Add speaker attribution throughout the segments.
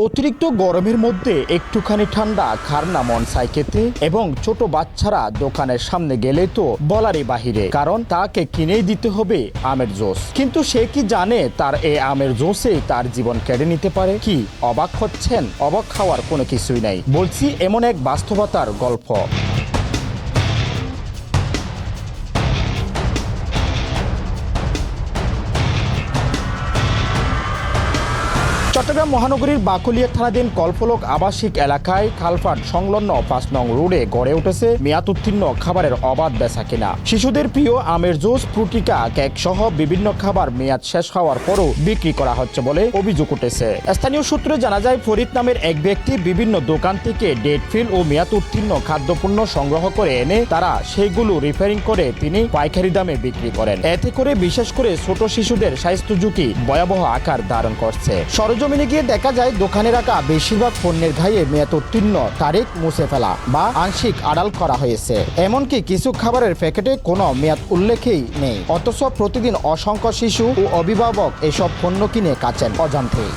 Speaker 1: অতিরিক্ত গরমের মধ্যে একটুখানি ঠান্ডা খার না মন চায় খেতে, এবং ছোট বাচ্চারা দোকানের সামনে গেলে তো বলারই বাহিরে, কারণ তাকে কিনেই দিতে হবে আমের জুস। কিন্তু সে কি জানে তার এই আমের জুসেই তার জীবন কেড়ে নিতে পারে? কি অবাক হচ্ছেন? অবাক খাওয়ার কোনো কিছুই নাই, বলছি এমন এক বাস্তবতার গল্প। চট্টগ্রাম মহানগরীর বাকলিয়া থানাধীন কল্পলোক আবাসিক এলাকায় খালপাট সংলগ্ন ৫ নং রোডে গড়ে উঠেছে মেয়াদ উত্তীর্ণ খাবারের অবাধ বেচাকেনা। শিশুদের প্রিয় আমের জুস, ফ্রুটিকা, কেক সহ বিভিন্ন খাবার মেয়াদ শেষ হওয়ার পরও বিক্রি করা হচ্ছে বলে অভিযোগ উঠেছে। স্থানীয় সূত্রে জানা যায়, ফরিদ নামের এক ব্যক্তি বিভিন্ন দোকান থেকে ডেট ফিল ও মেয়াদ উত্তীর্ণ খাদ্যপণ্য সংগ্রহ করে এনে তারা সেইগুলো রিপেয়ারিং করে তিনি পাইকারি দামে বিক্রি করেন। এতে করে বিশেষ করে ছোট শিশুদের স্বাস্থ্য ঝুঁকি ভয়াবহ আকার ধারণ করছে। সরেজমিনে গিয়ে দেখা যায়, দোকানে রাখা বেশিরভাগ পণ্যের গায়ে মেয়াদ উত্তীর্ণ তারিখ মুছে ফেলা বা আংশিক আড়াল করা হয়েছে। এমনকি কিছু খাবারের প্যাকেটে কোনো মেয়াদ উল্লেখই নেই, অথচ প্রতিদিন অসংখ্য শিশু ও অভিভাবক এসব পণ্য কিনে খাচ্ছেন অজান্তেই।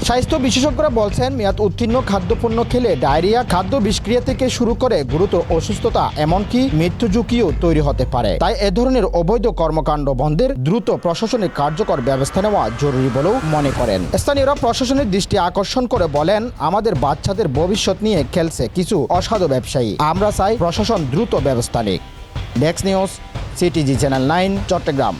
Speaker 1: স্বাস্থ্য বিশেষজ্ঞরা বলছেন, মেয়াদ উত্তীর্ণ খাদ্যপণ্য খেলে ডায়রিয়া, খাদ্য বিষক্রিয়া থেকে শুরু করে গুরুতর অসুস্থতা, এমনকি মৃত্যু ঝুঁকিও তৈরি হতে পারে। তাই এ ধরনের অবৈধ কর্মকাণ্ড বন্ধের দ্রুত প্রশাসনিক কার্যকর ব্যবস্থা নেওয়া জরুরি বলেও মনে করেন। স্থানীয়রা প্রশাসনের দৃষ্টি আকর্ষণ করে বলেন, আমাদের বাচ্চাদের ভবিষ্যৎ নিয়ে খেলছে কিছু অসাধু ব্যবসায়ী। আমরা চাই প্রশাসন দ্রুত ব্যবস্থা নিক। Desk news, CTG channel 9, Chittagong.